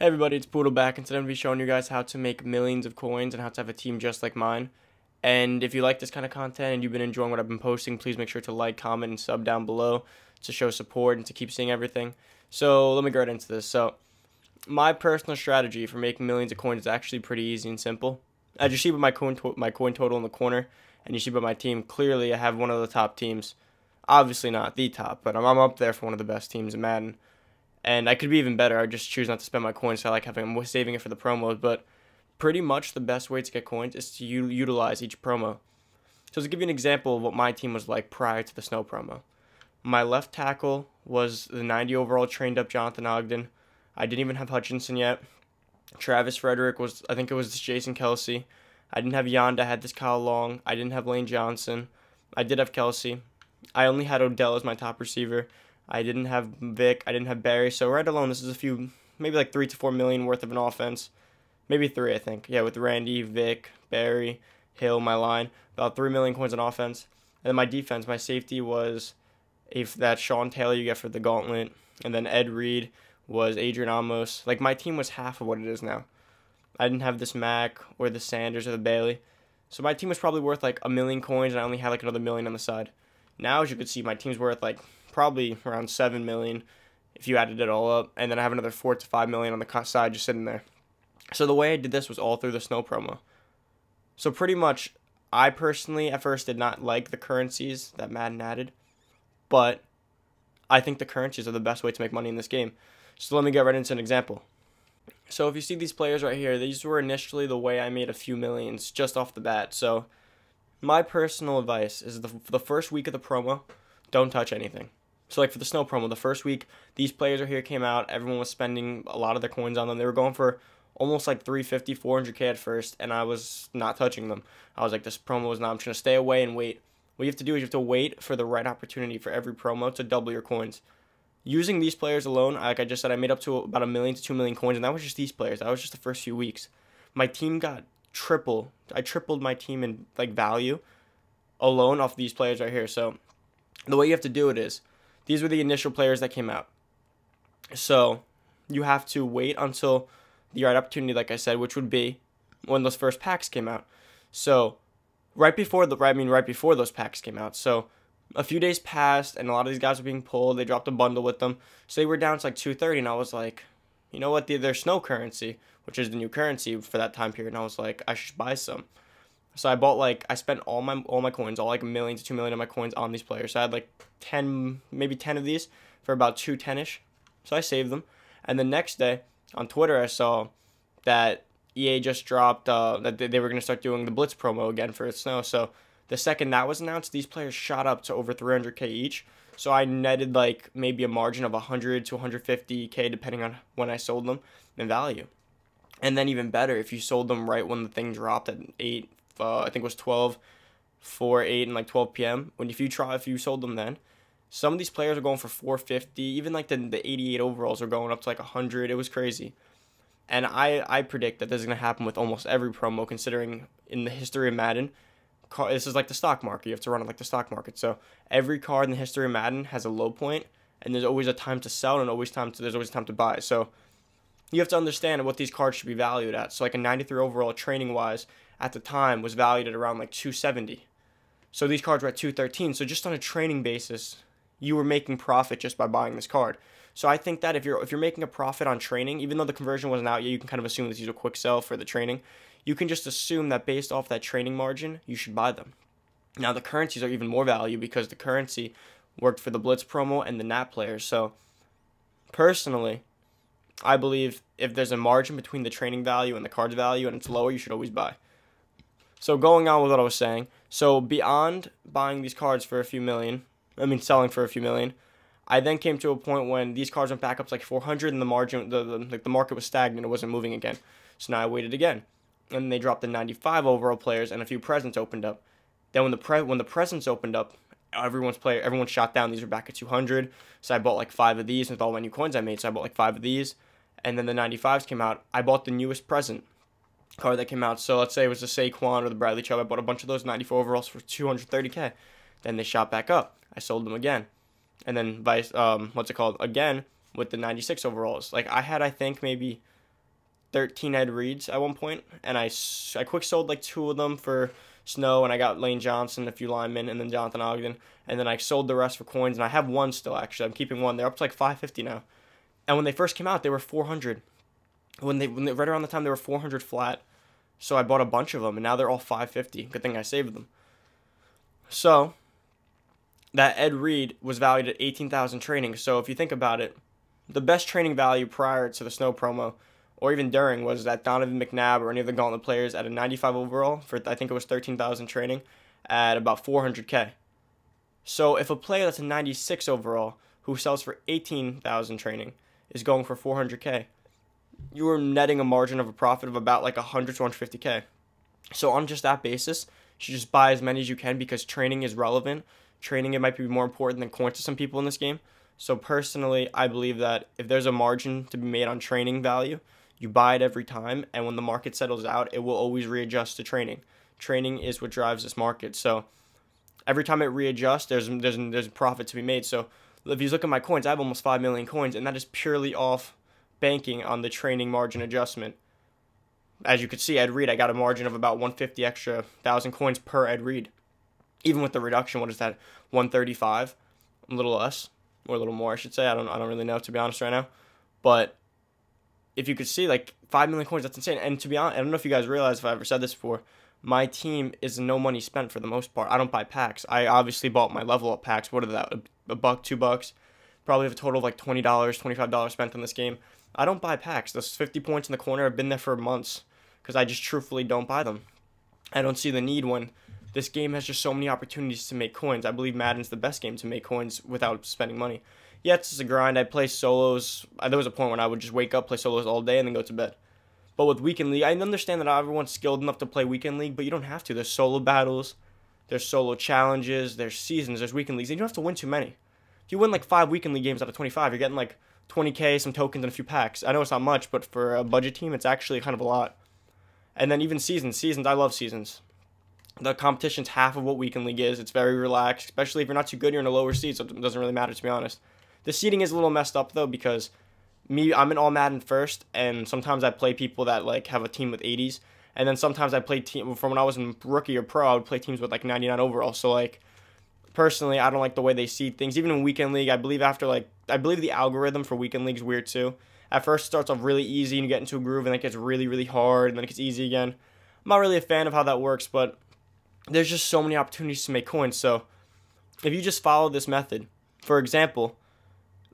Hey everybody, it's Poodle back, and today I'm going to be showing you guys how to make millions of coins and how to have a team just like mine. And if you like this kind of content and you've been enjoying what I've been posting, please make sure to like, comment, and sub down below to show support and to keep seeing everything. So let me get right into this. So my personal strategy for making millions of coins is actually pretty easy and simple. As you see by my coin total in the corner, and you see by my team, clearly I have one of the top teams. Obviously not the top, but I'm up there for one of the best teams in Madden. And I could be even better. I just choose not to spend my coins, so I like I'm saving it for the promos. But pretty much the best way to get coins is to utilize each promo. So to give you an example of what my team was like prior to the snow promo. My left tackle was the 90 overall trained up Jonathan Ogden. I didn't even have Hutchinson yet. Travis Frederick was, I think it was this Jason Kelsey. I didn't have Yonda, I had this Kyle Long. I didn't have Lane Johnson. I did have Kelsey. I only had Odell as my top receiver. I didn't have Vic. I didn't have Barry. So right alone, this is a few, maybe like 3 to 4 million worth of an offense. Maybe 3, I think. Yeah, with Randy, Vic, Barry, Hill, my line. About 3 million coins on offense. And then my defense, my safety was that Sean Taylor you get for the gauntlet. And then Ed Reed was Adrian Amos. Like, my team was half of what it is now. I didn't have this Mac or the Sanders or the Bailey. So my team was probably worth like 1 million coins, and I only had like another million on the side. Now, as you can see, my team's worth like probably around 7 million if you added it all up, and then I have another 4 to 5 million on the side just sitting there. So the way I did this was all through the snow promo. So pretty much, I personally at first did not like the currencies that Madden added, but I think the currencies are the best way to make money in this game. So let me get right into an example. So if you see these players right here, these were initially the way I made a few millions just off the bat. So my personal advice is the first week of the promo, don't touch anything. So like for the snow promo, the first week, these players right here came out. Everyone was spending a lot of their coins on them. They were going for almost like 350, 400K at first, and I was not touching them. I was like, this promo is not, I'm just going to stay away and wait. What you have to do is you have to wait for the right opportunity for every promo to double your coins. Using these players alone, like I just said, I made up to about 1 million to 2 million coins, and that was just these players. That was just the first few weeks. My team got triple. I tripled my team in like value alone off these players right here. So the way you have to do it is, these were the initial players that came out. So you have to wait until the right opportunity, like I said, which would be when those first packs came out. So right before those packs came out. So a few days passed, and a lot of these guys were being pulled. They dropped a bundle with them. So they were down to like 230, and I was like, you know what? There's snow currency, which is the new currency for that time period. And I was like, I should buy some. So I bought I spent all my coins, all like 1 million to 2 million of my coins on these players. So I had like 10, maybe 10 of these for about 210-ish. So I saved them. And the next day on Twitter, I saw that EA just dropped that they were going to start doing the Blitz promo again for snow. So the second that was announced, these players shot up to over 300K each. So I netted like maybe a margin of 100 to 150K depending on when I sold them in value. And then even better, if you sold them right when the thing dropped at 8, I think it was 12, 4, 8, and like 12 p.m. If you sold them then, some of these players are going for 450. Even like the 88 overalls are going up to like 100. It was crazy. And I predict that this is going to happen with almost every promo, considering in the history of Madden, this is like the stock market. You have to run it like the stock market. So every card in the history of Madden has a low point, and there's always a time to sell and there's always time to buy. So you have to understand what these cards should be valued at. So like a 93 overall training wise at the time was valued at around like 270. So these cards were at 213. So just on a training basis, you were making profit just by buying this card. So I think that if you're making a profit on training, even though the conversion wasn't out yet, you can kind of assume that these are quick sell for the training. You can just assume that based off that training margin, you should buy them. Now the currencies are even more value because the currency worked for the Blitz promo and the Nat players. So personally, I believe if there's a margin between the training value and the card's value and it's lower, you should always buy. So going on with what I was saying, so beyond buying these cards for a few million, selling for a few million, I then came to a point when these cards went back up to like 400 and the margin, the market was stagnant, it wasn't moving again. So now I waited again, and they dropped the 95 overall players and a few presents opened up. Then when the presents opened up, everyone shot down. These were back at 200, so I bought like 5 of these with all my new coins I made. So I bought like 5 of these, and then the 95s came out. I bought the newest present card that came out. So let's say it was the Saquon or the Bradley Chubb. I bought a bunch of those 94 overalls for 230K. Then they shot back up. I sold them again, and then again with the 96 overalls. Like I had, I think maybe 13 Ed Reeds at one point, and I quick sold like 2 of them for Snow, and I got Lane Johnson, a few linemen, and then Jonathan Ogden, and then I sold the rest for coins, and I have one still, actually. I'm keeping one. They're up to like 550 now. And when they first came out, they were 400. When they right around the time, they were 400 flat. So I bought a bunch of them, and now they're all 550. Good thing I saved them. So that Ed Reed was valued at 18,000 training. So if you think about it, the best training value prior to the Snow promo, or even during, was that Donovan McNabb or any of the Gauntlet players at a 95 overall for, I think it was 13,000 training, at about 400K. So if a player that's a 96 overall who sells for 18,000 training is going for 400K, you are netting a margin of a profit of about like 100 to 150K. So on just that basis, you should just buy as many as you can because training is relevant. Training, it might be more important than coins to some people in this game. So personally, I believe that if there's a margin to be made on training value, you buy it every time, and when the market settles out, it will always readjust to training. Training is what drives this market. So every time it readjusts, there's profit to be made. So if you look at my coins, I have almost 5 million coins, and that is purely off banking on the training margin adjustment. As you could see, Ed Reed, I got a margin of about 150 extra 1,000 coins per Ed Reed. Even with the reduction, what is that? 135, a little less, or a little more, I should say. I don't really know, to be honest, right now. But if you could see, like 5 million coins, that's insane. And to be honest, I don't know if you guys realize if I ever said this before, my team is no money spent for the most part. I don't buy packs. I obviously bought my level up packs. What are that? $1, $2. Probably have a total of like $20, $25 spent on this game. I don't buy packs. Those 50 points in the corner have been there for months because I just truthfully don't buy them. I don't see the need when this game has just so many opportunities to make coins. I believe Madden's the best game to make coins without spending money. Yeah, it's just a grind. I play solos. There was a point when I would just wake up, play solos all day, and then go to bed. But with Weekend League, I understand that not everyone's skilled enough to play Weekend League, but you don't have to. There's solo battles, there's solo challenges, there's seasons, there's Weekend Leagues, and you don't have to win too many. If you win like 5 Weekend League games out of 25, you're getting like 20K, some tokens, and a few packs. I know it's not much, but for a budget team, it's actually kind of a lot. And then even seasons, I love seasons. The competition's half of what Weekend League is. It's very relaxed, especially if you're not too good, you're in a lower seed, so it doesn't really matter, to be honest. The seeding is a little messed up, though, because I'm in all Madden first, and sometimes I play people that like have a team with 80s, and then sometimes I play team from when I was in rookie or pro, I would play teams with like 99 overall. So like personally, I don't like the way they seed things. Even in Weekend League, I believe the algorithm for Weekend League is weird too. At first, it starts off really easy, and you get into a groove, and then it gets really, really hard, and then it gets easy again. I'm not really a fan of how that works, but there's just so many opportunities to make coins. So if you just follow this method, for example,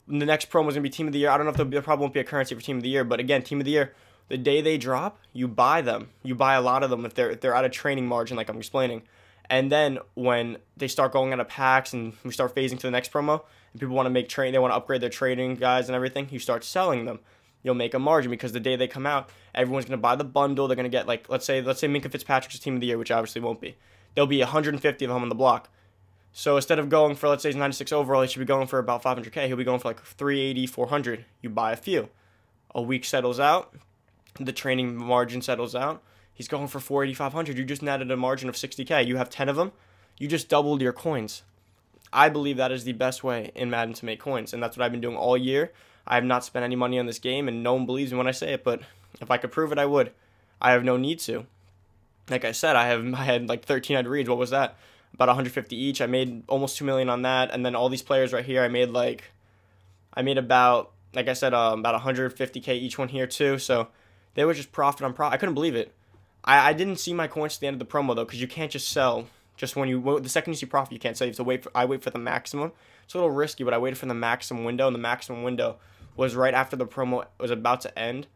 the next promo is going to be Team of the Year. I don't know if there probably won't be a currency for Team of the Year, but again, Team of the Year, the day they drop, you buy them. You buy a lot of them if they're at a training margin, like I'm explaining. And then when they start going out of packs and we start phasing to the next promo, and people want to they want to upgrade their trading guys and everything, you start selling them. You'll make a margin because the day they come out, everyone's going to buy the bundle. They're going to get like, let's say Minkah Fitzpatrick's Team of the Year, which obviously won't be. There'll be 150 of them on the block. So instead of going for, let's say, 96 overall, he should be going for about 500K. He'll be going for like 380, 400. You buy a few. A week settles out. The training margin settles out. He's going for 480, 500. You just netted a margin of 60K. You have 10 of them. You just doubled your coins. I believe that is the best way in Madden to make coins, and that's what I've been doing all year. I have not spent any money on this game, and no one believes me when I say it, but if I could prove it, I would. I have no need to. Like I said, I had like 13 Ed Reeds. What was that? About 150 each. I made almost 2 million on that, and then all these players right here, I made about, like I said, about 150K each one here too. So they were just profit on profit. I couldn't believe it. I didn't see my coins at the end of the promo though, because you can't just sell. Just the second you see profit, you can't sell. You have to wait. I wait for the maximum. It's a little risky, but I waited for the maximum window, and the maximum window was right after the promo was about to end,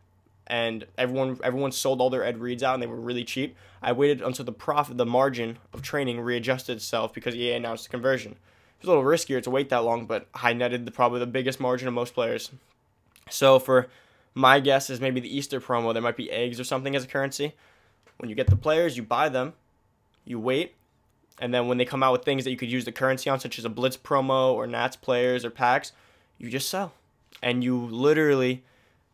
and everyone sold all their Ed Reeds out, and they were really cheap. I waited until the margin of training readjusted itself because EA announced the conversion. It was a little riskier to wait that long, but I netted probably the biggest margin of most players. So for my guess is maybe the Easter promo, there might be eggs or something as a currency. When you get the players, you buy them, you wait, and then when they come out with things that you could use the currency on, such as a Blitz promo or Nats players or packs, you just sell. And you literally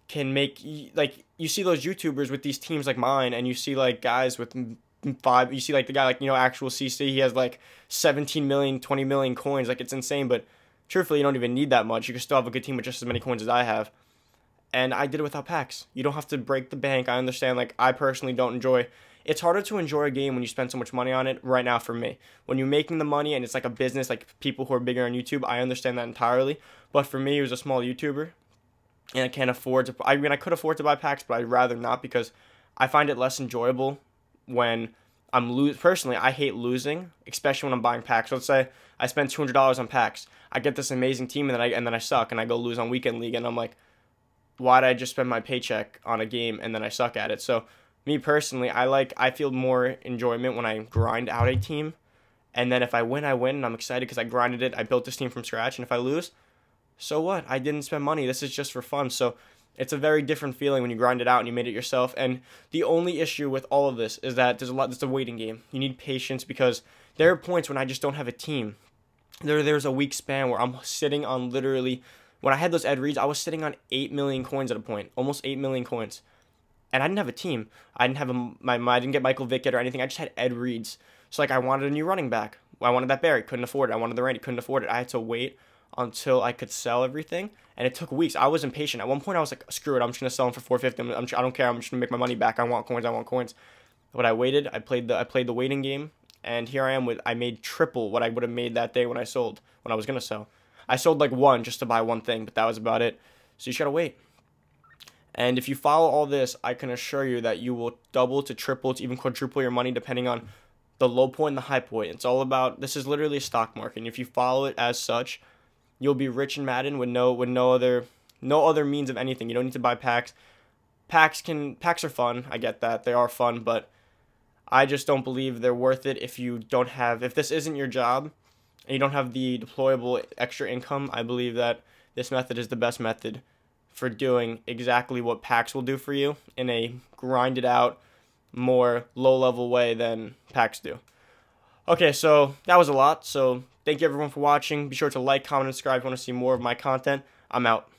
can make, like, you see those YouTubers with these teams like mine, and you see like guys with you see like the guy like, actual CC, he has like 17 million, 20 million coins, like it's insane, but truthfully you don't even need that much. You can still have a good team with just as many coins as I have. and I did it without packs. You don't have to break the bank. I understand, like, I personally don't enjoy. It's harder to enjoy a game when you spend so much money on it right now for me. When you're making the money and it's like a business, like people who are bigger on YouTube, I understand that entirely. But for me, who's a small YouTuber, and I can't afford to, I mean, I could afford to buy packs, but I'd rather not because I find it less enjoyable when personally, I hate losing, especially when I'm buying packs. Let's say I spend $200 on packs. I get this amazing team, and then I suck, and I go lose on Weekend League, and I'm like, why did I just spend my paycheck on a game and then I suck at it? So me personally, I feel more enjoyment when I grind out a team, and then if I win, and I'm excited because I grinded it. I built this team from scratch, and if I lose, so what? I didn't spend money. This is just for fun. So it's a very different feeling when you grind it out and you made it yourself. And the only issue with all of this is that there's a waiting game. You need patience because there are points when I just don't have a team. There's a week span where I'm sitting on literally, when I had those Ed Reeds, I was sitting on 8 million coins at a point, almost 8 million coins. And I didn't have a team. I didn't have I didn't get Michael Vick yet or anything. I just had Ed Reeds. So like I wanted a new running back. I wanted that Barry, couldn't afford it. I wanted the Randy, couldn't afford it. I had to wait until I could sell everything, and it took weeks. I was impatient. At one point, I was like, screw it, I'm just gonna sell them for 450. I don't care. I'm just gonna make my money back. I want coins. But I waited. I played the waiting game, and here I am I made triple what I would have made that day when I was gonna sell. I sold like one just to buy one thing, but that was about it. So you just gotta wait. And if you follow all this, I can assure you that you will double to triple to even quadruple your money depending on the low point and the high point. It's all about, this is literally a stock market, and if you follow it as such, you'll be rich in Madden with no other means of anything. You don't need to buy packs. Packs are fun. I get that. They are fun, but I just don't believe they're worth it if this isn't your job and you don't have the deployable extra income. I believe that this method is the best method for doing exactly what packs will do for you in a grinded out, more low-level way than packs do. Okay, so that was a lot. So thank you everyone for watching. Be sure to like, comment, and subscribe if you want to see more of my content. I'm out.